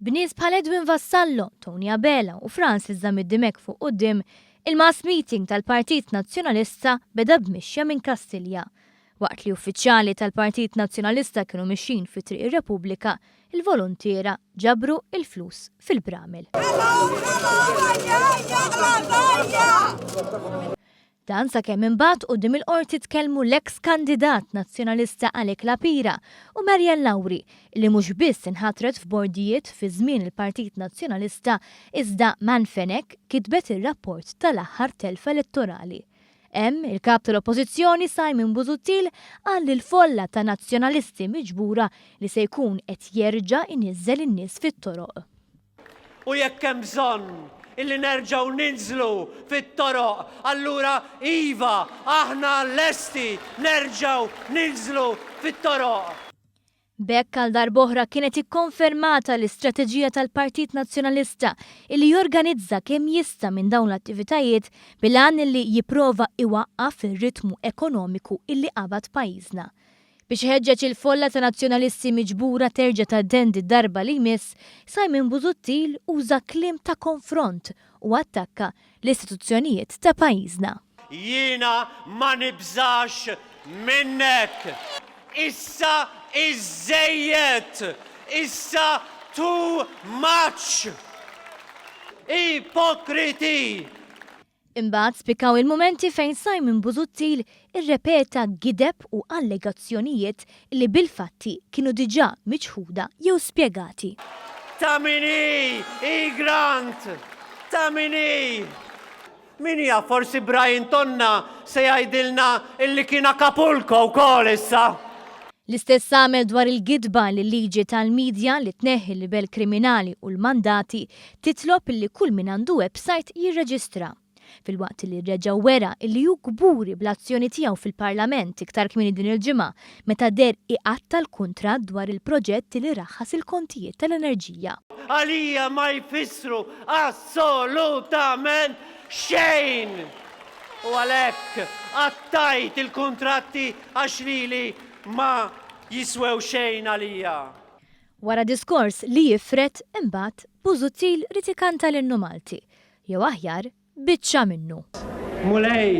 Bnies bħal Edwin Vassallo, Tony Abela u Francis Zamid-Dimek fuq quddiem, il-mass meeting tal-Partit Nazzjonalista beda b'mixja minn Kastilja. Waqt li uffiċjali tal-Partit Nazzjonalista kienu mixjin fi triq ir-Repubblika, il-volontiera ġabru il-flus fil-bramel. Dan sakemm imbagħad quddiem il-qorti tkellmu l-eks kandidat nazzjonalista Alek Lapira u Marjan Lawri li mhux biss inħatret f'bordijiet fi żmien il-Partit Nazzjonalista iżda manfenek kitbet ir-rapport tal-aħħar telfa elettorali. Hemm il-kap tal-Oppożizzjoni Simon Busuttil qal li l-folla ta' nazzjonalisti miġbura li se jkun qed jerġa' iniżżel in-nies fit-toroq. U jekk hemm bżonn illi nerġgħu ninżlu fit-toroq, allura iva, aħna lesti nerġgħu ninżlu fit-toroq. Bekk għal darb'oħra kienet ikkonfermata l-istrateġija tal-Partit Nazzjonalista illi jorganizza kemm jista' minn dawn l-attivitajiet bil-għan illi jipprova iwaqqaf ir-ritmu ekonomiku illi qabad pajjiżna. Biex ħeġġeġ il-folla ta' nazzjonalisti miġbura terġa' taddendi d-darba li jmiss, Simon Busuttil uża kliem ta' konfront u attakka l-istituzzjonijiet ta' pajjiżna. Jiena ma nibżax minnek. Issa iżejjed. Issa too much. Ipokriti. Imbagħad spikaw il-momenti fejn Simon Busuttil irrepeta gideb u allegazzjonijiet li bil-fatti kienu diġà miċħuda jew spjegati. Tamini, Grant, tamini. Min hija forsi Brian Tonna se jgħidilna illi kien Acapulco wkoll issa. L-istess għamel dwar il-gidba li liġi tal-medja li tneħħi l-libel kriminali u l-mandati titlob illi kull min għandu website jirreġistra. Fil-waqt li reġa' wera illi hu kburi bl-azzjoni tiegħu fil-Parlament iktar kmieni din il-ġimgħa meta der iqatta l-kuntratt dwar il-proġett li raħħas il-kontijiet tal-enerġija. Għalija ma jfissru assolutament xejn. U għalhekk għattajt il-kuntratti għax lili ma jiswew xejn għalija. Wara diskors li jifret imbagħad Busuttil rid ikanta l-innu Malti. Jew aħjar biċċa minnu. Mulej,